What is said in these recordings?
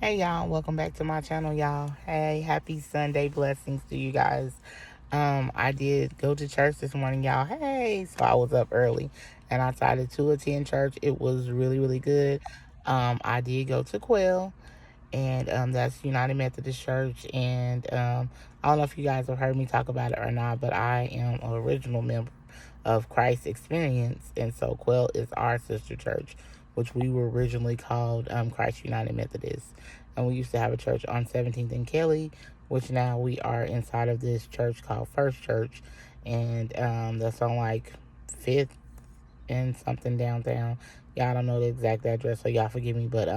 Hey y'all, welcome back to my channel, y'all. Hey, happy Sunday blessings to you guys. I did go to church this morning, y'all. Hey, so I was up early and I decided to attend church. It was really, really good. I did go to Quail, and that's United Methodist Church. And I don't know if you guys have heard me talk about it or not, but I am an original member of Christ Experience, and so Quail is our sister church, which we were originally called Christ United Methodist, and we used to have a church on 17th and Kelly, which now we are inside of this church called First Church, and that's on like Fifth and something downtown. Y'all don't know the exact address, so y'all forgive me, but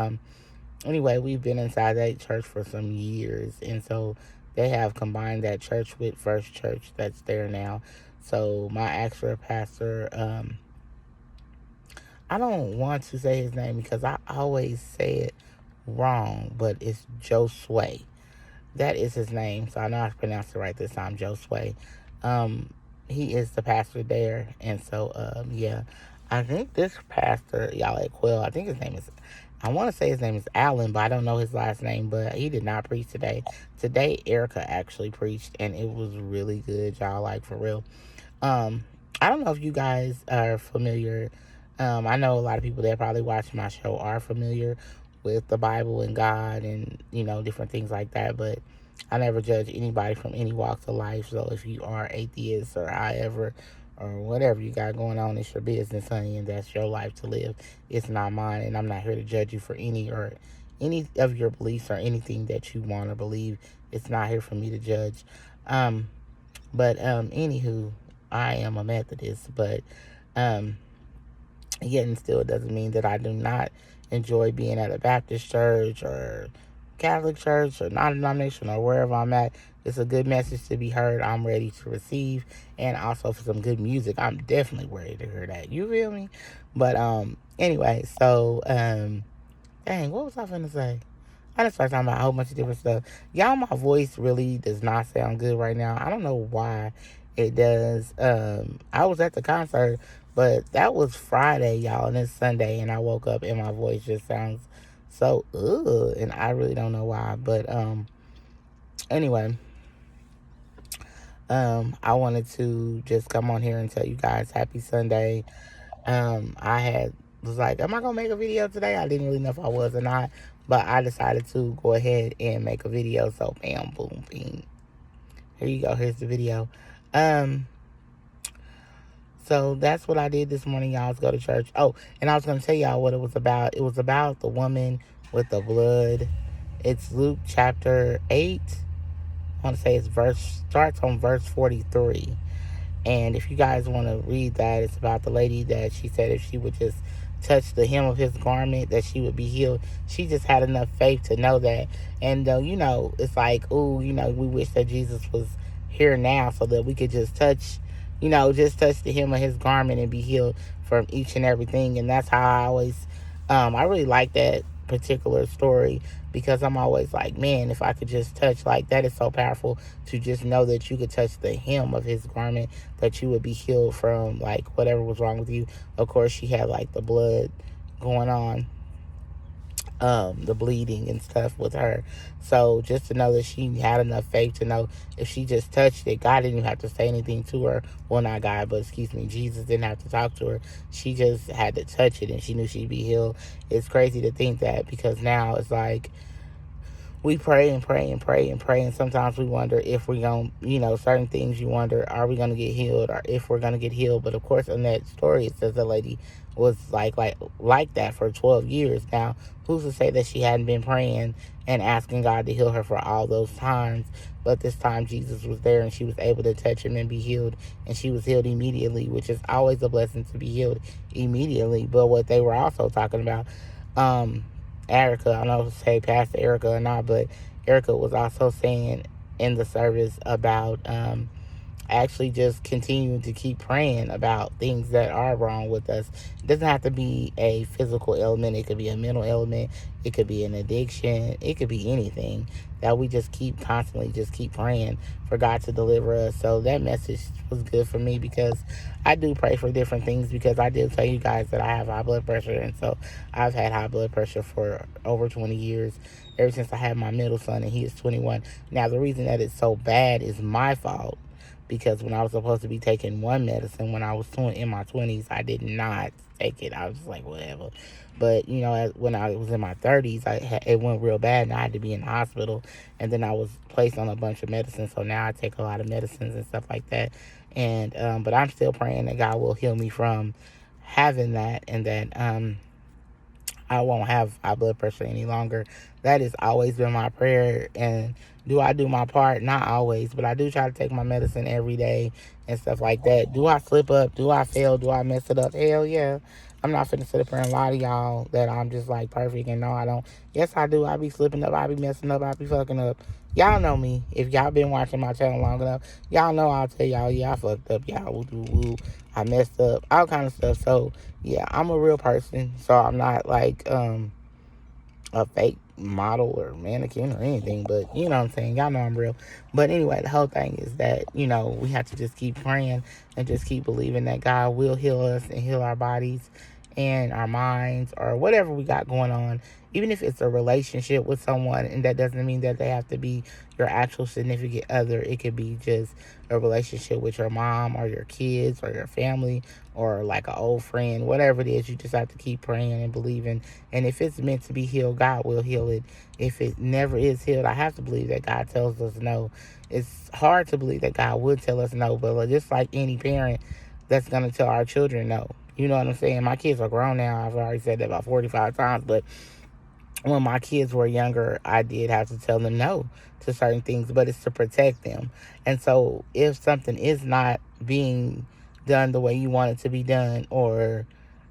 anyway, we've been inside that church for some years, and so they have combined that church with First Church that's there now. So my actual pastor, I don't want to say his name because I always say it wrong, but it's Josue. That is his name, so I know I pronounced it right this time, Josue. Um, he is the pastor there, and so yeah, I think this pastor, y'all at Quill, I think his name is, I want to say his name is Allen, but I don't know his last name. But he did not preach today. Today, Erica actually preached, and it was really good, y'all. Like for real. Um, I don't know if you guys are familiar. I know a lot of people that probably watch my show are familiar with the Bible and God and different things like that. But I never judge anybody from any walks of life. So if you are atheist or however or whatever you got going on, it's your business, honey, and that's your life to live. It's not mine, and I'm not here to judge you for any of your beliefs or anything that you want to believe. It's not here for me to judge. Um, but anywho, I am a Methodist, but um, yet and still it doesn't mean that I do not enjoy being at a Baptist church or Catholic church or non-denomination or wherever I'm at. It's a good message to be heard. I'm ready to receive, and also for some good music. I'm definitely ready to hear that. You feel me? But anyway, so dang, what was I finna say? I just started talking about a whole bunch of different stuff. Y'all, my voice really does not sound good right now. I don't know why it does. I was at the concert, but that was Friday, y'all, and it's Sunday, and I woke up and my voice just sounds so and I really don't know why. But anyway, I wanted to just come on here and tell you guys happy Sunday. I had was like, am I gonna make a video today? I didn't really know if I was or not, but I decided to go ahead and make a video. So bam, boom, bing. Here you go. Here's the video. Um, so that's what I did this morning, y'all. Was go to church. Oh, and I was gonna tell y'all what it was about. It was about the woman with the blood. It's Luke chapter 8. I want to say it's verse starts on verse 43. And if you guys want to read that, it's about the lady that she said if she would just touch the hem of his garment, that she would be healed. She just had enough faith to know that. And, it's like, ooh, we wish that Jesus was here now so that we could just touch, just touch the hem of his garment and be healed from each and everything. And that's how I always, I really like that particular story because I'm always like, man, if I could just touch, like, that is so powerful to just know that you could touch the hem of his garment, that you would be healed from, like, whatever was wrong with you. Of course, she had, like, the blood going on, the bleeding and stuff with her. So just to know that she had enough faith to know if she just touched it, God didn't even have to say anything to her. Well, not God, but excuse me, Jesus didn't have to talk to her. She just had to touch it and she knew she'd be healed. It's crazy to think that, because now it's like, we pray and pray and pray and pray, and sometimes we wonder if we're going to, certain things you wonder, are we going to get healed, or if we're going to get healed. But of course, in that story, it says the lady was like that for 12 years. Now, who's to say that she hadn't been praying and asking God to heal her for all those times? But this time, Jesus was there, and she was able to touch him and be healed, and she was healed immediately, which is always a blessing to be healed immediately. But what they were also talking about, Erica, I don't know if to say Pastor Erica or not, but Erica was also saying in the service about actually just continue to keep praying about things that are wrong with us. It doesn't have to be a physical ailment. It could be a mental ailment. It could be an addiction. It could be anything that we just keep constantly just keep praying for God to deliver us. So that message was good for me because I do pray for different things, because I did tell you guys that I have high blood pressure. And so I've had high blood pressure for over 20 years, ever since I had my middle son, and he is 21. Now, the reason that it's so bad is my fault, because when I was supposed to be taking one medicine when I was in my 20s, I did not take it. I was just like, whatever. But, when I was in my 30s, it went real bad, and I had to be in the hospital. And then I was placed on a bunch of medicines. So now I take a lot of medicines and stuff like that. And but I'm still praying that God will heal me from having that, and that I won't have high blood pressure any longer. That has always been my prayer. And do I do my part? Not always, but I do try to take my medicine every day and stuff like that. Do I slip up? Do I fail? Do I mess it up? Hell yeah. I'm not finna sit up here and lie to y'all that I'm just like perfect, and no, I don't. Yes, I do. I be slipping up. I be messing up. I be fucking up. Y'all know me. If y'all been watching my channel long enough, y'all know I'll tell y'all, yeah, I fucked up. Y'all woo woo woo. I messed up. All kind of stuff. So yeah, I'm a real person. So I'm not like a fake model or mannequin or anything, but you know what I'm saying, y'all know I'm real. But anyway, the whole thing is that we have to just keep praying and just keep believing that God will heal us and heal our bodies and our minds, or whatever we got going on. Even if it's a relationship with someone, and that doesn't mean that they have to be your actual significant other. It could be just a relationship with your mom or your kids or your family, or like an old friend. Whatever it is, you just have to keep praying and believing. And if it's meant to be healed, God will heal it. If it never is healed, I have to believe that God tells us no. It's hard to believe that God would tell us no, but just like any parent that's going to tell our children no. You know what I'm saying? My kids are grown now. I've already said that about 45 times. But when my kids were younger, I did have to tell them no to certain things, but it's to protect them. And so if something is not being done the way you want it to be done, or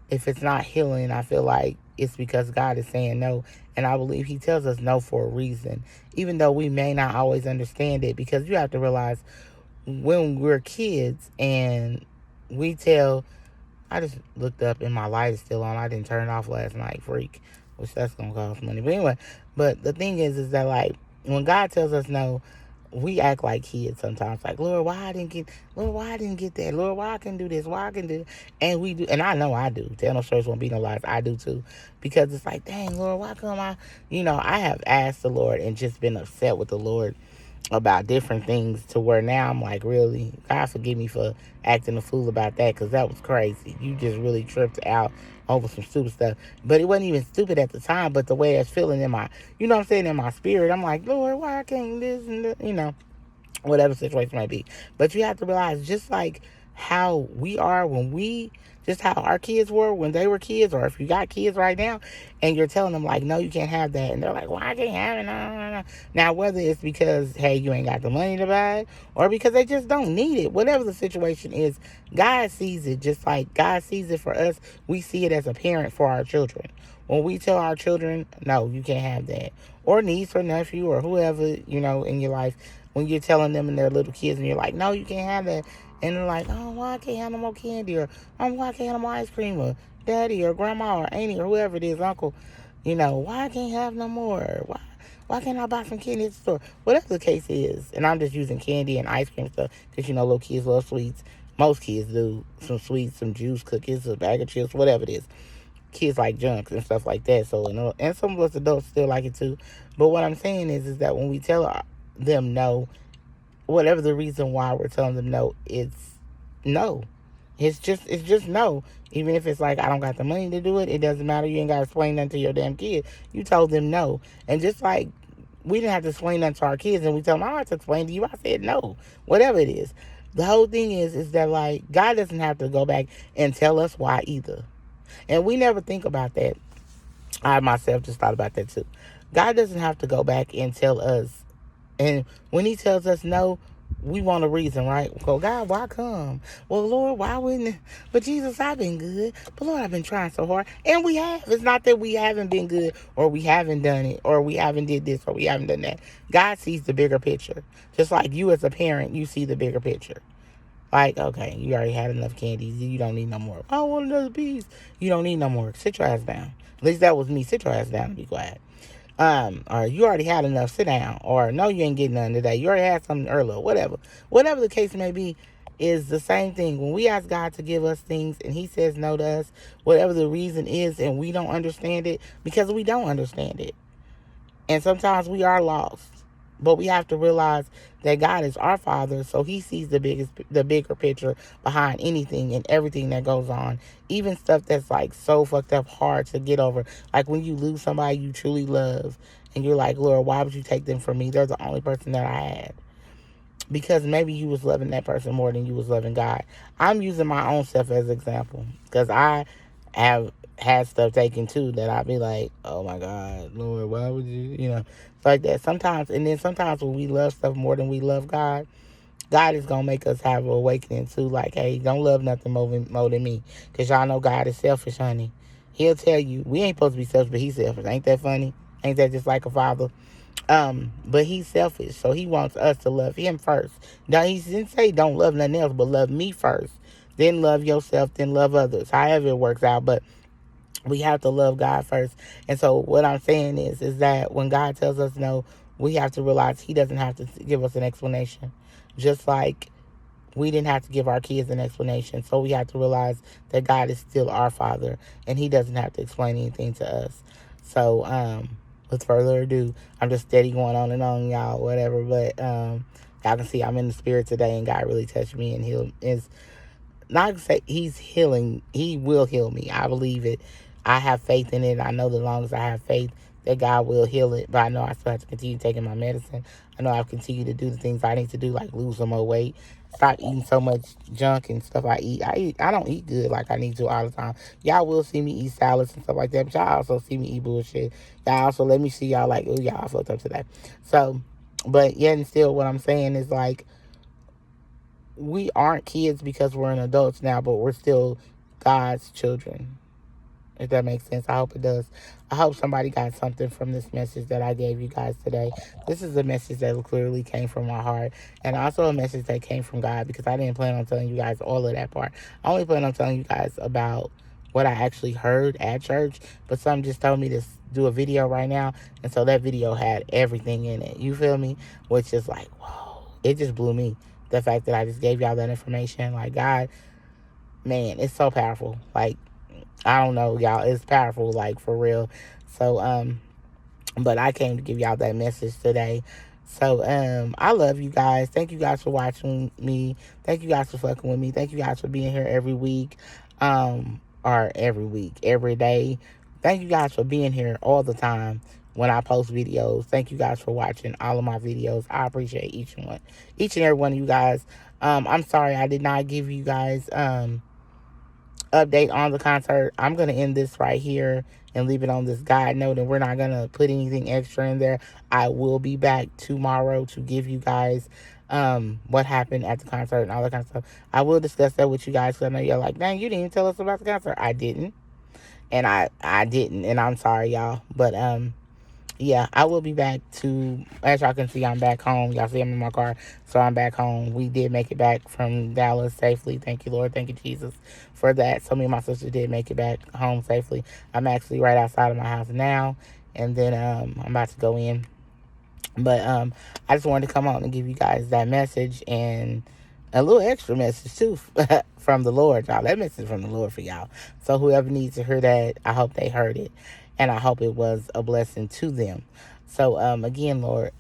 if it's not healing, I feel like it's because God is saying no. And I believe He tells us no for a reason, even though we may not always understand it. Because you have to realize, when we're kids and we tell, I just looked up and my light is still on. I didn't turn it off last night, freak. Which that's gonna cost money. But anyway, but the thing is that like when God tells us no, we act like kids sometimes. Like, Lord, why I didn't get that? Lord, why I can do this? Why I can do, and we do, and I know I do. Tell no stories, won't be no lies. I do too, because it's like, dang, Lord, why come I have asked the Lord and just been upset with the Lord about different things, to where now I'm like, really, God forgive me for acting a fool about that, because that was crazy. You just really tripped out over some stupid stuff. But it wasn't even stupid at the time, but the way it's feeling in my, you know what I'm saying, in my spirit, I'm like, Lord, why I can't this and that, whatever situation might be. But you have to realize, just like how we are just how our kids were when they were kids, or if you got kids right now and you're telling them like, no, you can't have that, and they're like, well, I can't have it, no, no, no. Now, whether it's because, hey, you ain't got the money to buy it, or because they just don't need it, whatever the situation is, God sees it. Just like God sees it for us, we see it as a parent for our children. When we tell our children, no, you can't have that, or niece or nephew or whoever, in your life, when you're telling them and they're little kids and you're like, no, you can't have that. And they're like, oh, why I can't have no more candy? Or, oh, why I can't have no more ice cream? Or daddy or grandma or auntie or whoever it is, uncle, why I can't have no more? Why can't I buy some candy at the store? Whatever the case is. And I'm just using candy and ice cream stuff because, little kids love sweets. Most kids do. Some sweets, some juice, cookies, a bag of chips, whatever it is. Kids like junk and stuff like that. So, and some of us adults still like it too. But what I'm saying is that when we tell them no, whatever the reason why we're telling them no, it's no. It's just no. Even if it's like, I don't got the money to do it, it doesn't matter. You ain't got to explain nothing to your damn kid. You told them no. And just like we didn't have to explain nothing to our kids, and we tell them, I don't have to explain to you. I said no. Whatever it is. The whole thing is that like God doesn't have to go back and tell us why either. And we never think about that. I myself just thought about that too. God doesn't have to go back and tell us. And when He tells us no, we want a reason, right? Go, God, why come? Well, Lord, why wouldn't? But Jesus, I've been good. But Lord, I've been trying so hard. And we have. It's not that we haven't been good, or we haven't done it, or we haven't did this, or we haven't done that. God sees the bigger picture. Just like you as a parent, you see the bigger picture. Like, okay, you already had enough candies. You don't need no more. I want another piece. You don't need no more. Sit your ass down. At least that was me. Sit your ass down and be quiet. Or you already had enough. Sit down. Or no, you ain't getting none today. You already had something earlier. Whatever the case may be, is the same thing. When we ask God to give us things and He says no to us, whatever the reason is, and we don't understand it, because we don't understand it. And sometimes we are lost. But we have to realize that God is our Father, so He sees the bigger picture behind anything and everything that goes on. Even stuff that's like so fucked up hard to get over. Like when you lose somebody you truly love and you're like, Lord, why would you take them from me? They're the only person that I had. Because maybe you was loving that person more than you was loving God. I'm using my own self as an example. Because I have had stuff taken too that I'd be like, oh my God, Lord, why would you, like that. Sometimes, and then sometimes when we love stuff more than we love God, God is going to make us have an awakening too. Like, hey, don't love nothing more than me. Because y'all know God is selfish, honey. He'll tell you, we ain't supposed to be selfish, but He's selfish. Ain't that funny? Ain't that just like a father? But He's selfish, so He wants us to love Him first. Now, He didn't say don't love nothing else, but love me first. Then love yourself, then love others. However it works out, but we have to love God first. And so what I'm saying is that when God tells us no, we have to realize He doesn't have to give us an explanation. Just like we didn't have to give our kids an explanation. So we have to realize that God is still our Father and He doesn't have to explain anything to us. So, with further ado, I'm just steady going on and on, y'all, whatever. But y'all can see I'm in the spirit today, and God really touched me, and He is not to say He's healing. He will heal me. I believe it. I have faith in it. I know the long as I have faith that God will heal it. But I know I still have to continue taking my medicine. I know I have to continue to do the things I need to do, like lose some more weight, stop eating so much junk and stuff I eat. I don't eat good like I need to all the time. Y'all will see me eat salads and stuff like that, but y'all also see me eat bullshit. Y'all also let me see y'all like, oh, y'all fucked up today. So, but yet and still what I'm saying is like, we aren't kids because we're in adults now, but we're still God's children. If that makes sense. I hope it does. I hope somebody got something from this message that I gave you guys today. This is a message that clearly came from my heart, and also a message that came from God, because I didn't plan on telling you guys all of that part. I only plan on telling you guys about what I actually heard at church, but some just told me to do a video right now, and so that video had everything in it. You feel me? Which is like, whoa. It just blew me. The fact that I just gave y'all that information. Like, God, man, it's so powerful. Like, I don't know, y'all. It's powerful, like, for real. So, but I came to give y'all that message today. So, I love you guys. Thank you guys for watching me. Thank you guys for fucking with me. Thank you guys for being here every week. Or every week, every day. Thank you guys for being here all the time when I post videos. Thank you guys for watching all of my videos. I appreciate each and every one of you guys. I'm sorry I did not give you guys, update on the concert. I'm going to end this right here and leave it on this guide note, and we're not going to put anything extra in there. I will be back tomorrow to give you guys what happened at the concert and all that kind of stuff. I will discuss that with you guys, because I know you're like, dang, you didn't even tell us about the concert. I didn't. And I didn't, and I'm sorry, y'all. But yeah, I will be back to, as y'all can see, I'm back home. Y'all see I'm in my car, so I'm back home. We did make it back from Dallas safely. Thank you, Lord. Thank you, Jesus, for that. So me and my sister did make it back home safely. I'm actually right outside of my house now, and then I'm about to go in. But I just wanted to come on and give you guys that message, and a little extra message too from the Lord, y'all. That message from the Lord for y'all. So whoever needs to hear that, I hope they heard it, and I hope it was a blessing to them. So again, Lord,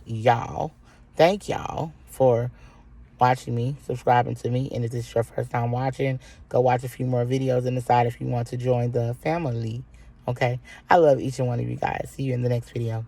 y'all, thank y'all for watching me, subscribing to me. And if this is your first time watching, go watch a few more videos and decide if you want to join the family. Okay? I love each and one of you guys. See you in the next video.